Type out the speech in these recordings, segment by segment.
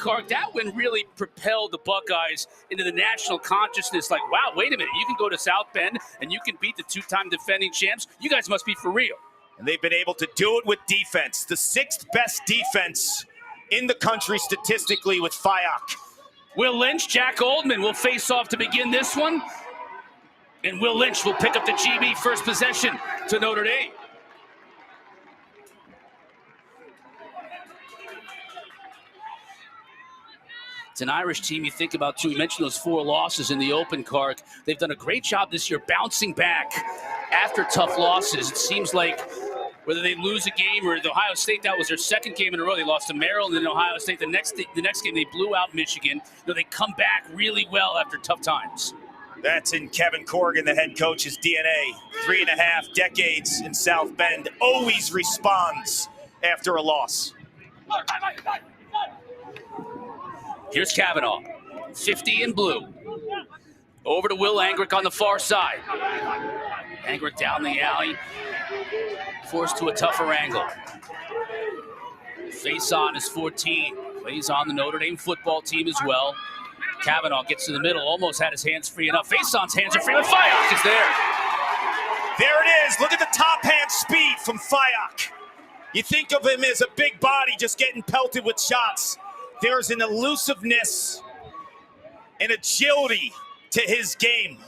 Clark, that win really propelled the Buckeyes into the national consciousness. Like, wow, wait a minute, you can go to South Bend and you can beat the two-time defending champs. You guys must be for real. And they've been able to do it with defense. The 6th best defense in the country statistically with FIOC. Will Lynch, Jack Oldman will face off to begin this one. And Will Lynch will pick up the GB first possession to Notre Dame. It's an Irish team you think about, too. You mentioned those 4 losses in the open, Clark. They've done a great job this year bouncing back after tough losses. It seems like whether they lose a game or the Ohio State, that was their 2nd game in a row. They lost to Maryland and Ohio State. The next game, they blew out Michigan. They come back really well after tough times. That's in Kevin Corrigan, the head coach's DNA. 3.5 decades in South Bend. Always responds after a loss. Here's Kavanaugh, 50 in blue. Over to Will Angrick on the far side. Angrick down the alley, forced to a tougher angle. Face on is 14, plays on the Notre Dame football team as well. Kavanaugh gets to the middle, almost had his hands free enough. Face-on's hands are free, but FIOC is there. There it is. Look at the top hand speed from FIOC. You think of him as a big body just getting pelted with shots. There's an elusiveness and agility to his game.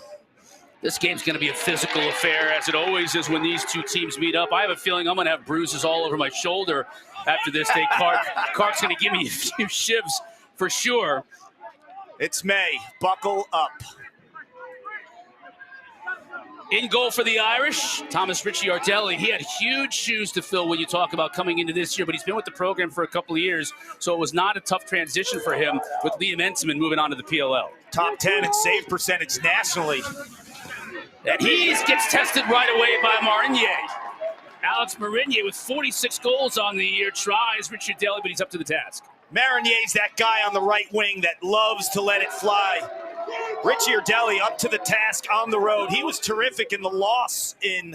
This game's going to be a physical affair, as it always is when these two teams meet up. I have a feeling I'm going to have bruises all over my shoulder after this day. Clark's going to give me a few shivs for sure. It's May. Buckle up. In goal for the Irish, Thomas Ricciardelli. He had huge shoes to fill when you talk about coming into this year, but he's been with the program for a couple of years, so it was not a tough transition for him with Liam Enseman moving on to the PLL. Top 10 in save percentage nationally. And he gets tested right away by Marinier. Alex Marinier with 46 goals on the year tries Ricciardelli, but he's up to the task. Marinier's that guy on the right wing that loves to let it fly. Ricciardelli up to the task on the road. He was terrific in the loss in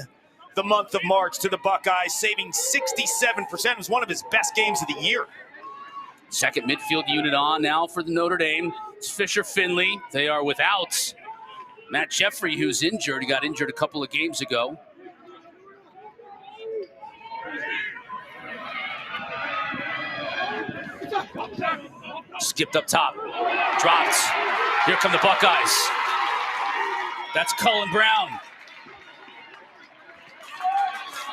the month of March to the Buckeyes, saving 67%. It was one of his best games of the year. Second midfield unit on now for the Notre Dame. It's Fisher Finley. They are without Matt Jeffrey, who's injured. He got injured a couple of games ago. Skipped up top. Dropped. Here come the Buckeyes. That's Cullen Brown.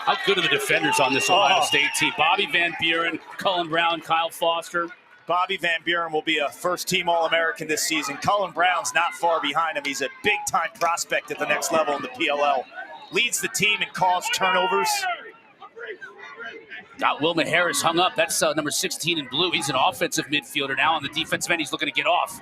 How good are the defenders on this Ohio State team? Bobby Van Buren, Cullen Brown, Kyle Foster. Bobby Van Buren will be a first-team All-American this season. Cullen Brown's not far behind him. He's a big-time prospect at the next level in the PLL. Leads the team and calls turnovers. Got Wilma Harris hung up. That's number 16 in blue. He's an offensive midfielder now. On the defensive end, he's looking to get off.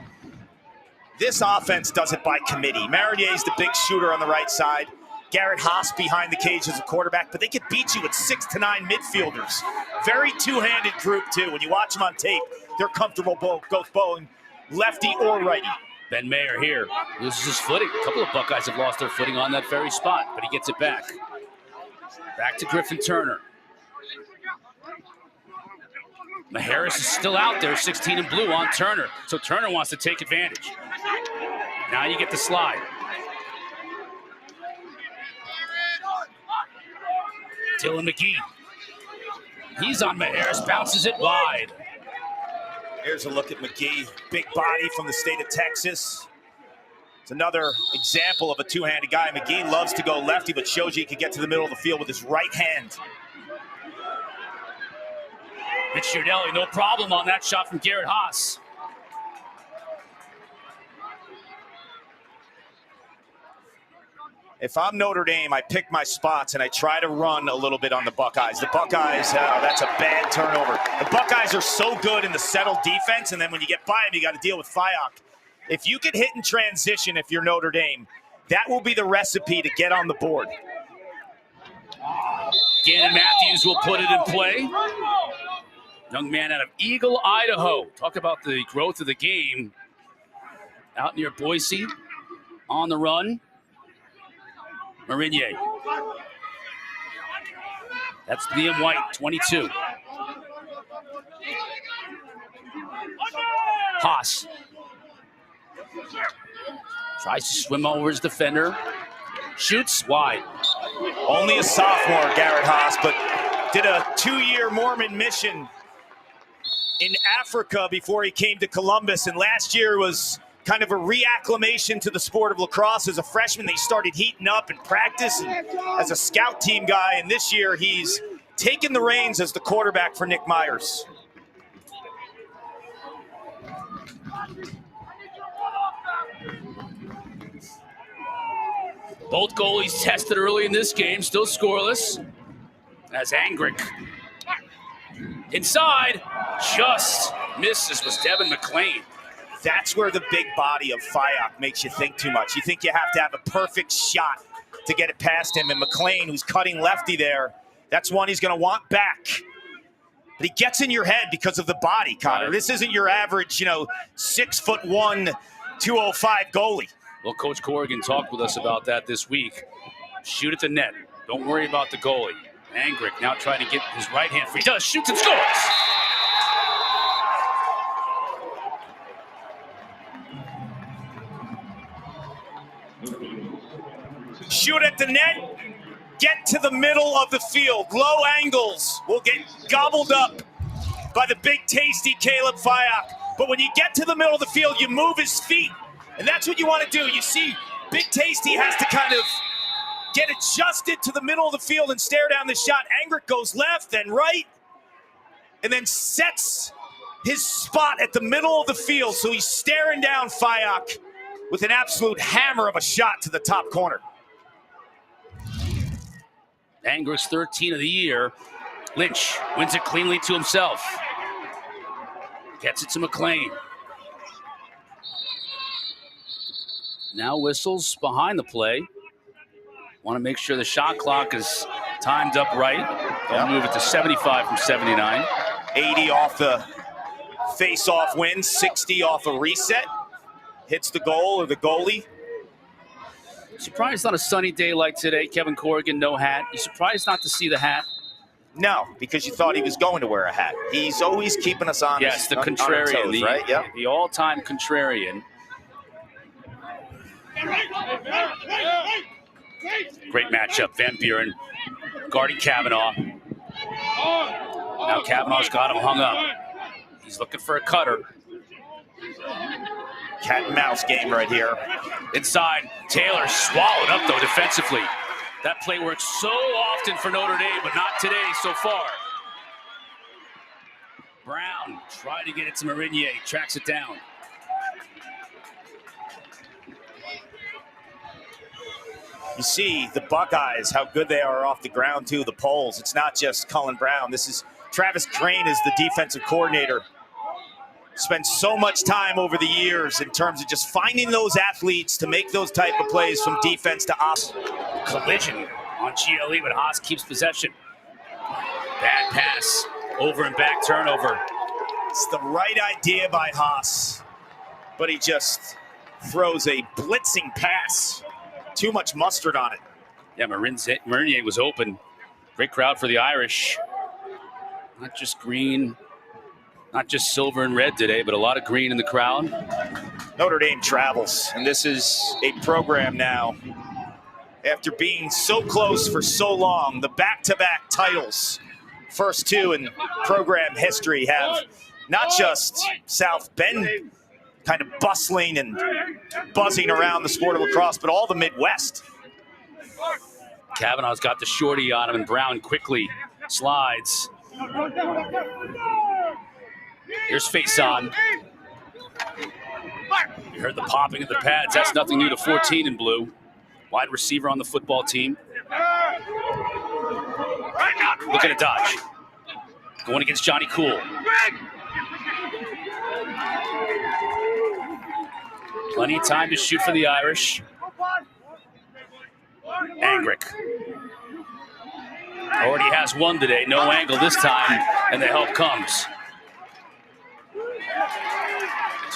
This offense does it by committee. Marinier's the big shooter on the right side. Garrett Haas behind the cage as a quarterback, but they could beat you with 6 to 9 midfielders. Very two-handed group, too. When you watch them on tape, they're comfortable both bowling lefty or righty. Ben Mayer here loses his footing. A couple of Buckeyes have lost their footing on that very spot, but he gets it back. Back to Griffin Turner. Harris is still out there, 16 in blue on Turner. So Turner wants to take advantage. Now you get the slide. Dylan McGee. He's on Harris, bounces it wide. Here's a look at McGee. Big body from the state of Texas. It's another example of a two-handed guy. McGee loves to go lefty, but shows you he can get to the middle of the field with his right hand. Ricciardelli, no problem on that shot from Garrett Haas. If I'm Notre Dame, I pick my spots and I try to run a little bit on the Buckeyes. The Buckeyes, that's a bad turnover. The Buckeyes are so good in the settled defense, and then when you get by them, you got to deal with FIOC. If you could hit in transition, if you're Notre Dame, that will be the recipe to get on the board. Gannon Matthews will put it in play. Young man out of Eagle, Idaho. Talk about the growth of the game. Out near Boise, on the run. Marinier. That's Liam White, 22. Haas tries to swim over his defender. Shoots wide. Only a sophomore, Garrett Haas, but did a 2-year Mormon mission in Africa before he came to Columbus. And last year was kind of a reacclimation to the sport of lacrosse. As a freshman, they started heating up in practice and as a scout team guy. And this year, he's taken the reins as the quarterback for Nick Myers. Both goalies tested early in this game, still scoreless. As Angrick inside, just misses was Devin McLean. That's where the big body of Fyock makes you think too much. You think you have to have a perfect shot to get it past him. And McLean, who's cutting lefty there, that's one he's going to want back. But he gets in your head because of the body, Connor. Right. This isn't your average, 6'1", 205 goalie. Well, Coach Corrigan talked with us about that this week. Shoot at the net. Don't worry about the goalie. Angrick now trying to get his right hand free. He does, shoots and scores. Shoot at the net. Get to the middle of the field. Low angles will get gobbled up by the big, tasty Caleb Fyock. But when you get to the middle of the field, you move his feet. And that's what you want to do. You see, Big Tasty has to kind of get adjusted to the middle of the field and stare down the shot. Angrick goes left, then right, and then sets his spot at the middle of the field. So he's staring down Fyock with an absolute hammer of a shot to the top corner. Angrick's 13 of the year. Lynch wins it cleanly to himself. Gets it to McLean. Now whistles behind the play. Want to make sure the shot clock is timed up right. Don't move it to 75 from 79. 80 off the face-off win, 60 off a reset. Hits the goal or the goalie. Surprised on a sunny day like today, Kevin Corrigan, no hat. You surprised not to see the hat? No, because you thought he was going to wear a hat. He's always keeping us on. Yes, the on contrarian, our toes, right? Yep. The all-time contrarian. Great matchup. Van Buren guarding Kavanaugh. Now Kavanaugh's got him hung up. He's looking for a cutter. Cat and mouse game right here. Inside, Taylor swallowed up though defensively. That play works so often for Notre Dame, but not today so far. Brown tried to get it to Marinier, tracks it down. You see the Buckeyes, how good they are off the ground too, the poles. It's not just Cullen Brown. This is Travis Crane is the defensive coordinator. Spent so much time over the years in terms of just finding those athletes to make those type of plays from defense to ops. Collision on GLE, but Haas keeps possession. Bad pass, over and back turnover. It's the right idea by Haas, but he just throws a blitzing pass. Too much mustard on it. Yeah, Marinier was open. Great crowd for the Irish. Not just green, not just silver and red today, but a lot of green in the crowd. Notre Dame travels, and this is a program now. After being so close for so long, the back-to-back titles, first two in program history, have not just South Bend kind of bustling and buzzing around the sport of lacrosse, but all the Midwest. Kavanaugh's got the shorty on him, and Brown quickly slides. Here's face on. You heard the popping of the pads. That's nothing new to 14 in blue. Wide receiver on the football team. Look at a dodge. Going against Johnny Cool. Plenty of time to shoot for the Irish. Angrick. Already has one today. No angle this time, and the help comes.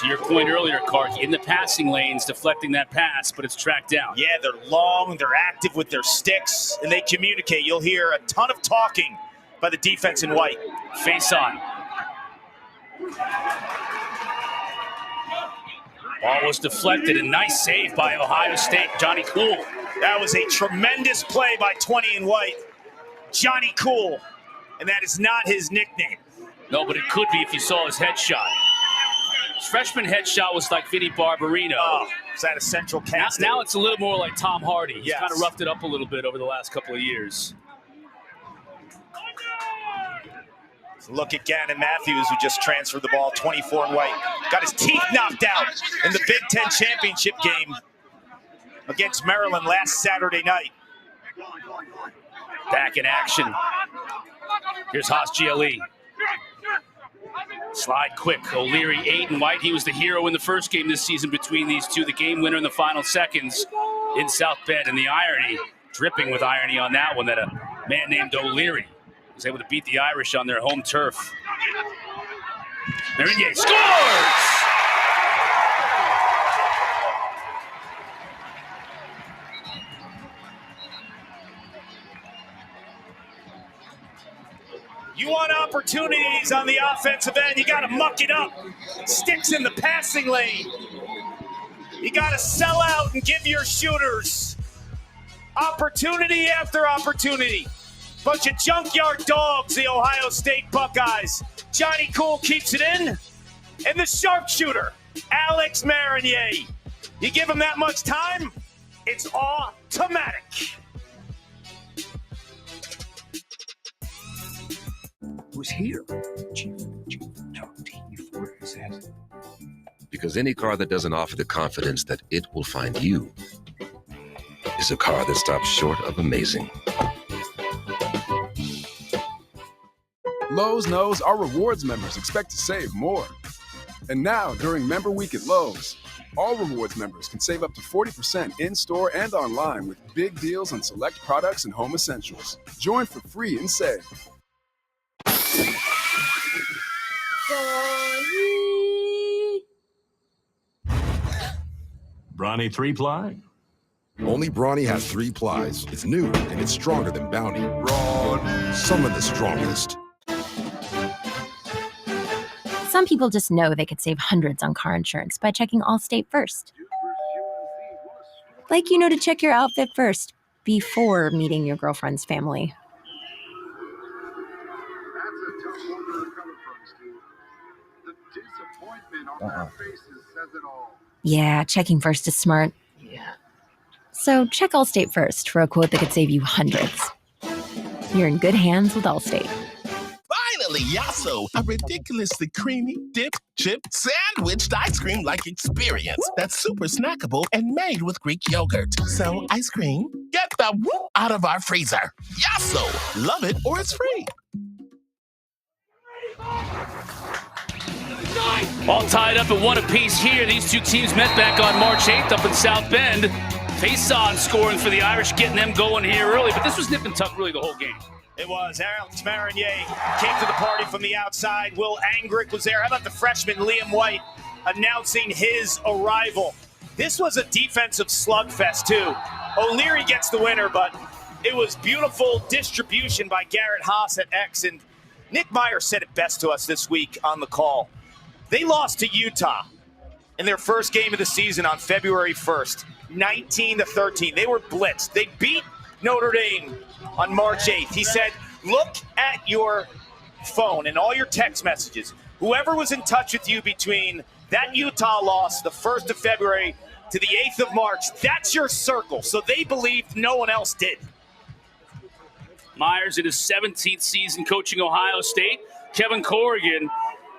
To your point earlier, Karki, in the passing lanes, deflecting that pass, but it's tracked down. Yeah, they're long, they're active with their sticks, and they communicate. You'll hear a ton of talking by the defense in white. Face on. Ball was deflected, and nice save by Ohio State, Johnny Cool. That was a tremendous play by 20 in white, Johnny Cool, and that is not his nickname. No, but it could be if you saw his headshot. His freshman headshot was like Vinny Barbarino. Oh, is that a central cast? Now it's a little more like Tom Hardy. He's Yes. kind of roughed it up a little bit over the last couple of years. Look at Gannon Matthews, who just transferred the ball, 24 in white. Got his teeth knocked out in the Big Ten championship game against Maryland last Saturday night. Back in action. Here's Haas GLE. Slide quick. O'Leary 8 and white. He was the hero in the first game this season between these two. The game winner in the final seconds in South Bend. And the irony, dripping with irony on that one, that a man named O'Leary was able to beat the Irish on their home turf. Marinier scores! You want opportunities on the offensive end, you got to muck it up. Sticks in the passing lane. You got to sell out and give your shooters opportunity after opportunity. Bunch of junkyard dogs, the Ohio State Buckeyes. Johnny Cool keeps it in. And the sharpshooter, Alex Marinier. You give him that much time, it's automatic. Who's here? Chief, no, T4 is that? Because any car that doesn't offer the confidence that it will find you is a car that stops short of amazing. Lowe's knows our rewards members expect to save more. And now, during Member Week at Lowe's, all rewards members can save up to 40% in-store and online with big deals on select products and home essentials. Join for free and save. Brawny 3-ply? Only Brawny has 3 plies. It's new and it's stronger than Bounty. Brawny. Some of the strongest. Some people just know they could save hundreds on car insurance by checking Allstate first. Like you know to check your outfit first before meeting your girlfriend's family. Yeah, checking first is smart. Yeah. So check Allstate first for a quote that could save you hundreds. You're in good hands with Allstate. Finally, Yasso, a ridiculously creamy, dipped, chipped, sandwiched ice cream-like experience that's super snackable and made with Greek yogurt. So, ice cream, get the whoop out of our freezer. Yasso, love it or it's free. All tied up at 1 apiece here. These two teams met back on March 8th up in South Bend. Face-on scoring for the Irish, getting them going here early. But this was nip and tuck really the whole game. It was. Alex Marinier came to the party from the outside. Will Angrick was there. How about the freshman Liam White announcing his arrival? This was a defensive slugfest, too. O'Leary gets the winner, but it was beautiful distribution by Garrett Haas at X. And Nick Meyer said it best to us this week on the call. They lost to Utah in their first game of the season on February 1st, 19-13. They were blitzed. They beat Notre Dame on March 8th. He said, look at your phone and all your text messages. Whoever was in touch with you between that Utah loss, the 1st of February, to the 8th of March, that's your circle. So they believed no one else did. Myers in his 17th season coaching Ohio State. Kevin Corrigan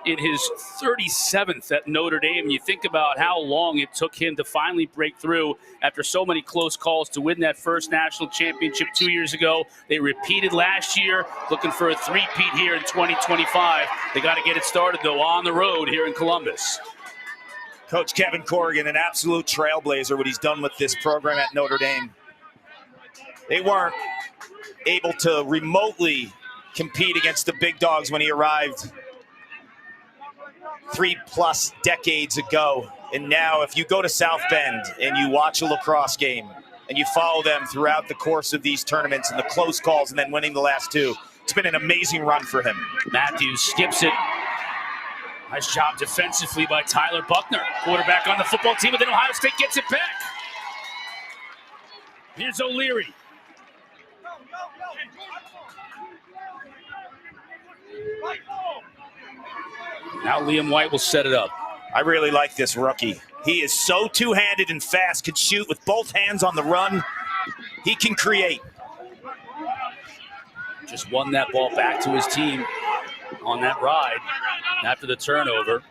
in his 37th at Notre Dame. You think about how long it took him to finally break through after so many close calls to win that first national championship 2 years ago. They repeated last year, looking for a three-peat here in 2025. They got to get it started, though, on the road here in Columbus. Coach Kevin Corrigan, an absolute trailblazer, what he's done with this program at Notre Dame. They weren't able to remotely compete against the big dogs when he arrived 3+ decades ago. And now if you go to South Bend and you watch a lacrosse game and you follow them throughout the course of these tournaments and the close calls and then winning the last two, it's been an amazing run for him. Matthews skips it. Nice job defensively by Tyler Buckner, quarterback on the football team, and then Ohio State gets it back. Here's O'Leary. Now Liam White will set it up. I really like this rookie. He is so two-handed and fast, can shoot with both hands on the run. He can create. Just won that ball back to his team on that ride after the turnover.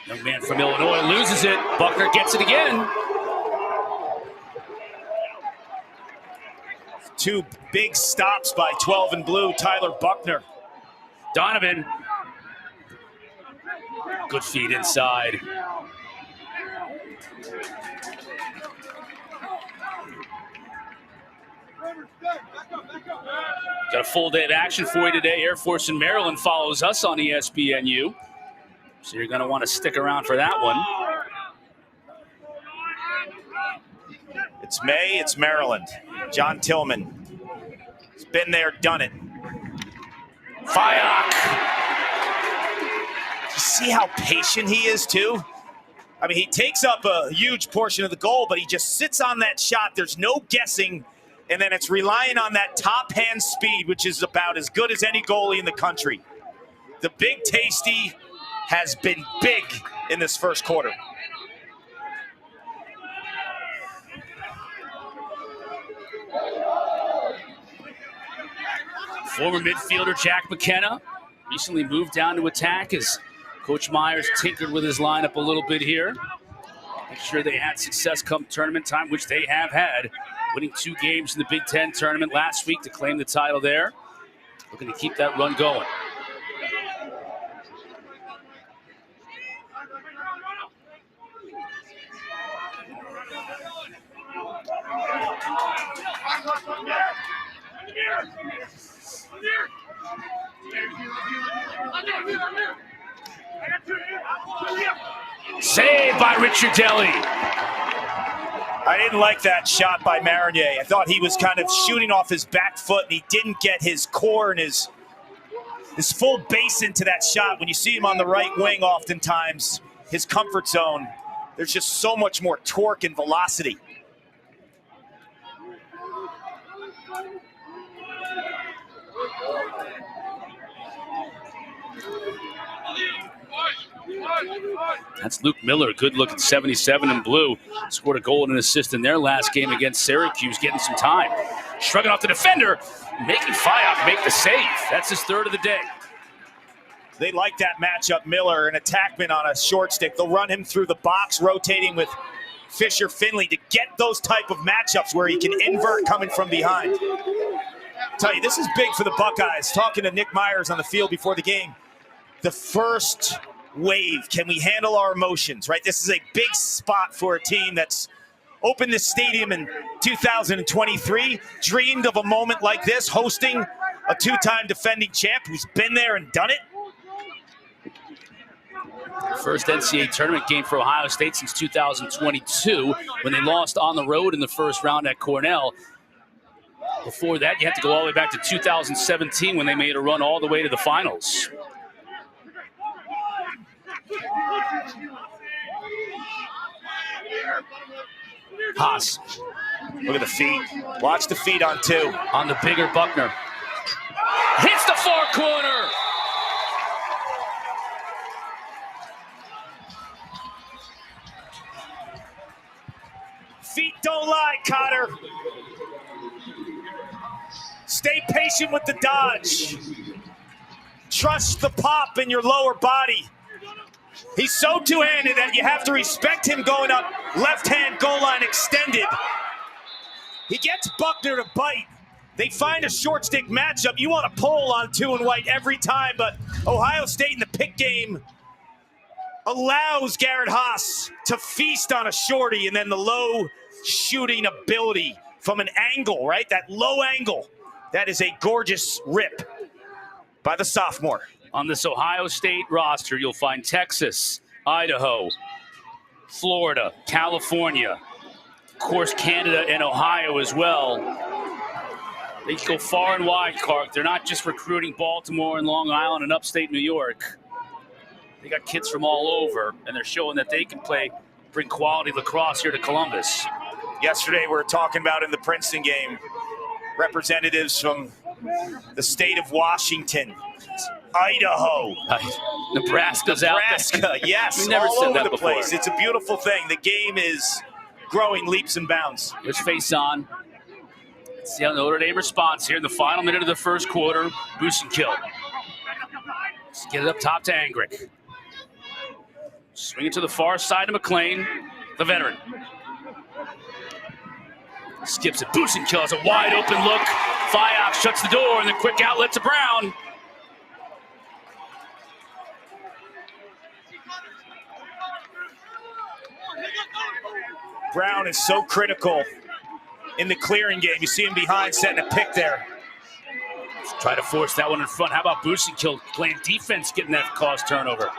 Young man from Illinois loses it. Buckner gets it again. Two big stops by 12 and blue, Tyler Buckner. Donovan. Good feed inside. Got a full day of action for you today. Air Force in Maryland follows us on ESPNU. So you're going to want to stick around for that one. It's May, it's Maryland. John Tillman. He's been there, done it. Fayok. You see how patient he is, too? I mean, he takes up a huge portion of the goal, but he just sits on that shot. There's no guessing, and then it's relying on that top hand speed, which is about as good as any goalie in the country. The Big Tasty has been big in this first quarter. Former midfielder Jack McKenna recently moved down to attack as Coach Myers tinkered with his lineup a little bit here. Make sure they had success come tournament time, which they have had, winning 2 games in the Big Ten tournament last week to claim the title there. Looking to keep that run going. Saved by Richard Deli. I didn't like that shot by Marinier. I thought he was kind of shooting off his back foot, and he didn't get his core and his full base into that shot. When you see him on the right wing, oftentimes, his comfort zone, there's just so much more torque and velocity. That's Luke Miller, good look at 77 in blue. Scored a goal and an assist in their last game against Syracuse, getting some time. Shrugging off the defender, making Fayok make the save. That's his 3rd of the day. They like that matchup, Miller, an attackman on a short stick. They'll run him through the box, rotating with Fisher Finley to get those type of matchups where he can invert coming from behind. I'll tell you, this is big for the Buckeyes. Talking to Nick Myers on the field before the game. The first wave, can we handle our emotions, right? This is a big spot for a team that's opened this stadium in 2023, dreamed of a moment like this, hosting a 2-time defending champ who's been there and done it. First NCAA tournament game for Ohio State since 2022 when they lost on the road in the first round at Cornell. Before that, you have to go all the way back to 2017 when they made a run all the way to the finals. Haas. Look at the feet. Watch the feet on 2. On the bigger Buckner. Hits the far corner. Feet don't lie, Cotter. Stay patient with the dodge. Trust the pop in your lower body. He's so two-handed that you have to respect him going up left-hand goal line extended. He gets Buckner to bite. They find a short stick matchup. You want to pull on 2 and White every time, but Ohio State in the pick game allows Garrett Haas to feast on a shorty, and then the low shooting ability from an angle, right? That low angle. That is a gorgeous rip by the sophomore. On this Ohio State roster, you'll find Texas, Idaho, Florida, California, of course, Canada and Ohio as well. They go far and wide, Clark. They're not just recruiting Baltimore and Long Island and upstate New York. They got kids from all over, and they're showing that they can bring quality lacrosse here to Columbus. Yesterday, we were talking about in the Princeton game, representatives from the state of Washington, Idaho, Nebraska, yes, we never all said over that the before. place. It's a beautiful thing. The game is growing leaps and bounds. There's face on. Let's see how Notre Dame responds here in the final minute of the first quarter. Boost and kill. Let's get it up top to Angrick. Swing it to the far side to McLean, the veteran. Skips it. Boost and kill has a wide open look. Fyox shuts the door, and the quick outlet to Brown. Brown is so critical in the clearing game. You see him behind setting a pick there. Let's try to force that one in front. How about Boost and kill playing defense, getting that cause turnover?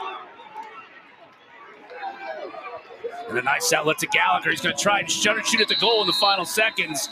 And a nice outlet to Gallagher. He's going to try and shoot at the goal in the final seconds.